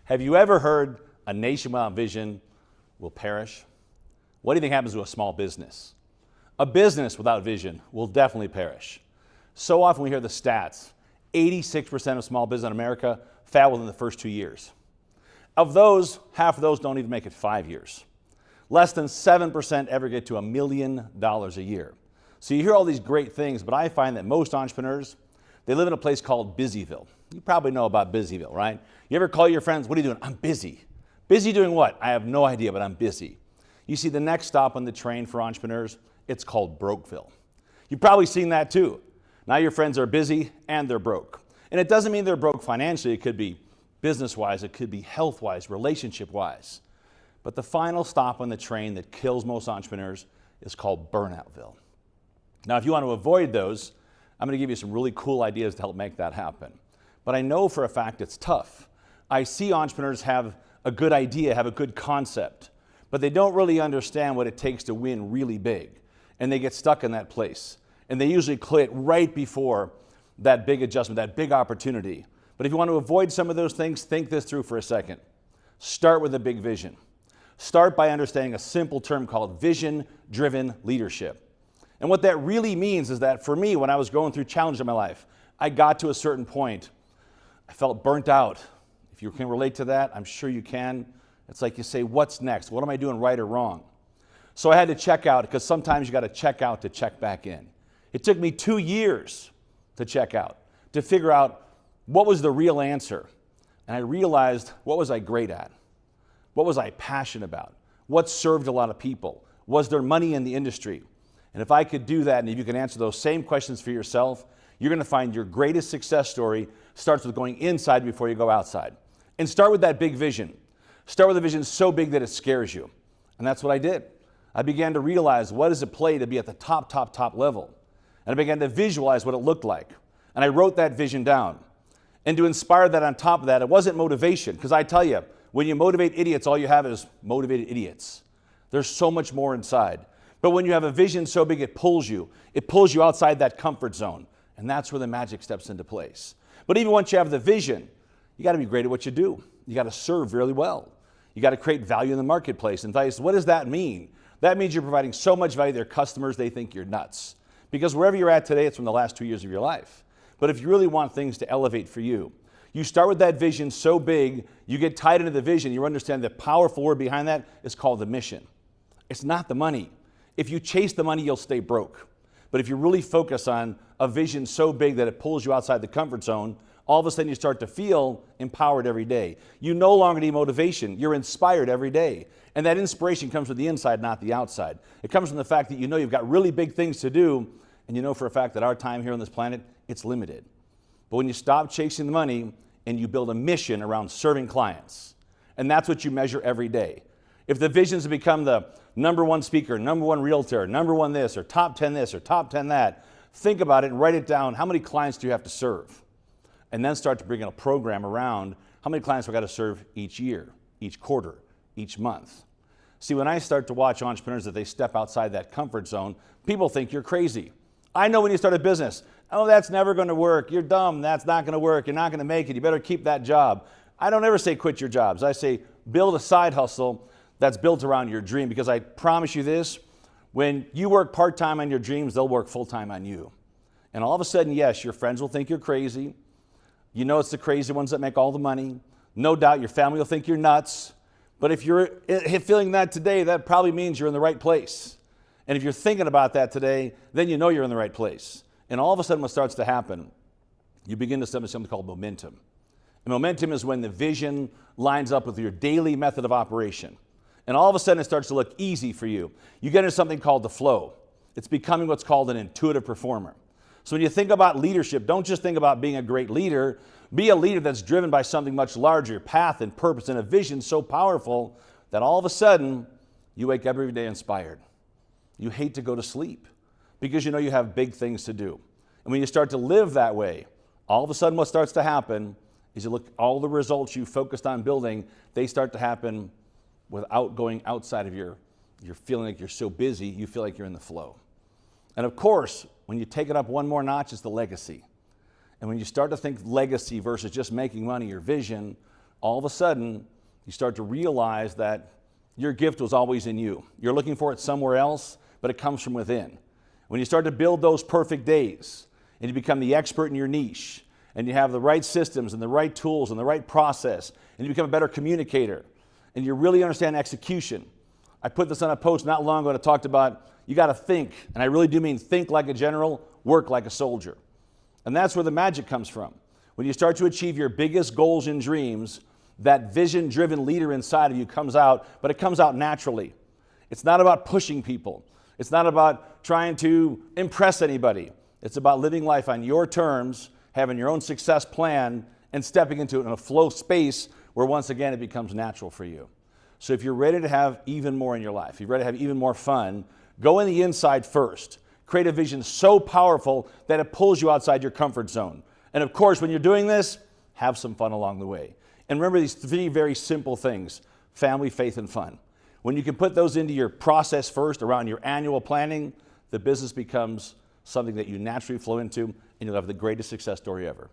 Have you ever heard a nation without vision will perish? What do you think happens to a small business? A business without vision will definitely perish. So often we hear the stats. 86% of small business in America fail within the first 2 years. Of those, half of those don't even make it 5 years. Less than 7% ever get to $1 million a year. So you hear all these great things, but I find that most entrepreneurs, they live in a place called Busyville. You probably know about Busyville, right? You ever call your friends, what are you doing? I'm busy. Busy doing what? I have no idea, but I'm busy. You see, the next stop on the train for entrepreneurs, it's called Brokeville. You've probably seen that too. Now your friends are busy and they're broke. And it doesn't mean they're broke financially. It could be business-wise, it could be health-wise, relationship-wise. But the final stop on the train that kills most entrepreneurs is called Burnoutville. Now, if you want to avoid those, I'm going to give you some really cool ideas to help make that happen. But I know for a fact it's tough. I see entrepreneurs have a good idea, have a good concept, but they don't really understand what it takes to win really big. And they get stuck in that place. And they usually quit right before that big adjustment, that big opportunity. But if you want to avoid some of those things, think this through for a second. Start with a big vision. Start by understanding a simple term called vision-driven leadership. And what that really means is that for me, when I was going through challenges in my life, I got to a certain point. I felt burnt out. If you can relate to that, I'm sure you can. It's like you say, what's next? What am I doing right or wrong? So I had to check out, because sometimes you got to check out to check back in. It took me 2 years to check out, to figure out what was the real answer. And I realized, what was I great at? What was I passionate about? What served a lot of people? Was there money in the industry? And if I could do that, and if you can answer those same questions for yourself, you're going to find your greatest success story starts with going inside before you go outside. And start with that big vision. Start with a vision so big that it scares you. And that's what I did. I began to realize, what does it play to be at the top level? And I began to visualize what it looked like. And I wrote that vision down. And to inspire that on top of that, it wasn't motivation. Because I tell you, when you motivate idiots, all you have is motivated idiots. There's so much more inside. But when you have a vision so big it pulls you outside that comfort zone. And that's where the magic steps into place. But even once you have the vision, you got to be great at what you do. You got to serve really well. You got to create value in the marketplace. And what does that mean? That means you're providing so much value to their customers, they think you're nuts. Because wherever you're at today, it's from the last 2 years of your life. But if you really want things to elevate for you, you start with that vision so big, you get tied into the vision, you understand the powerful word behind that is called the mission. It's not the money. If you chase the money, you'll stay broke. But if you really focus on a vision so big that it pulls you outside the comfort zone, all of a sudden you start to feel empowered every day. You no longer need motivation. You're inspired every day. And that inspiration comes from the inside, not the outside. It comes from the fact that you know you've got really big things to do, and you know for a fact that our time here on this planet, it's limited. But when you stop chasing the money and you build a mission around serving clients, and that's what you measure every day. If the vision is to become the #1 speaker, #1 realtor, #1 this, or top 10 this, or top 10 that, think about it and write it down. How many clients do you have to serve? And then start to bring in a program around how many clients we've got to serve each year, each quarter, each month. See, when I start to watch entrepreneurs that they step outside that comfort zone, people think you're crazy. I know when you start a business, oh, that's never going to work. You're dumb. That's not going to work. You're not going to make it. You better keep that job. I don't ever say quit your jobs. I say build a side hustle that's built around your dream, because I promise you this, when you work part-time on your dreams, they'll work full-time on you. And all of a sudden, yes, your friends will think you're crazy. You know it's the crazy ones that make all the money. No doubt your family will think you're nuts. But if you're feeling that today, that probably means you're in the right place. And if you're thinking about that today, then you know you're in the right place. And all of a sudden what starts to happen, you begin to step into something called momentum. And momentum is when the vision lines up with your daily method of operation. And all of a sudden it starts to look easy for you. You get into something called the flow. It's becoming what's called an intuitive performer. So when you think about leadership, don't just think about being a great leader. Be a leader that's driven by something much larger, path and purpose, and a vision so powerful that all of a sudden you wake up every day inspired. You hate to go to sleep because you know you have big things to do. And when you start to live that way, all of a sudden what starts to happen is you look, all the results you focused on building, they start to happen without going outside of you're feeling like you're so busy, you feel like you're in the flow. And of course, when you take it up one more notch, it's the legacy. And when you start to think legacy versus just making money or vision, all of a sudden, you start to realize that your gift was always in you. You're looking for it somewhere else, but it comes from within. When you start to build those perfect days, and you become the expert in your niche, and you have the right systems and the right tools and the right process, and you become a better communicator, and you really understand execution. I put this on a post not long ago and I talked about you got to think, and I really do mean think like a general, work like a soldier. And that's where the magic comes from. When you start to achieve your biggest goals and dreams, that vision-driven leader inside of you comes out, but it comes out naturally. It's not about pushing people. It's not about trying to impress anybody. It's about living life on your terms, having your own success plan, and stepping into it in a flow space where once again it becomes natural for you. So if you're ready to have even more in your life, if you're ready to have even more fun, go in the inside first. Create a vision so powerful that it pulls you outside your comfort zone. And of course, when you're doing this, have some fun along the way. And remember these three very simple things: family, faith, and fun. When you can put those into your process first around your annual planning, the business becomes something that you naturally flow into, and you'll have the greatest success story ever.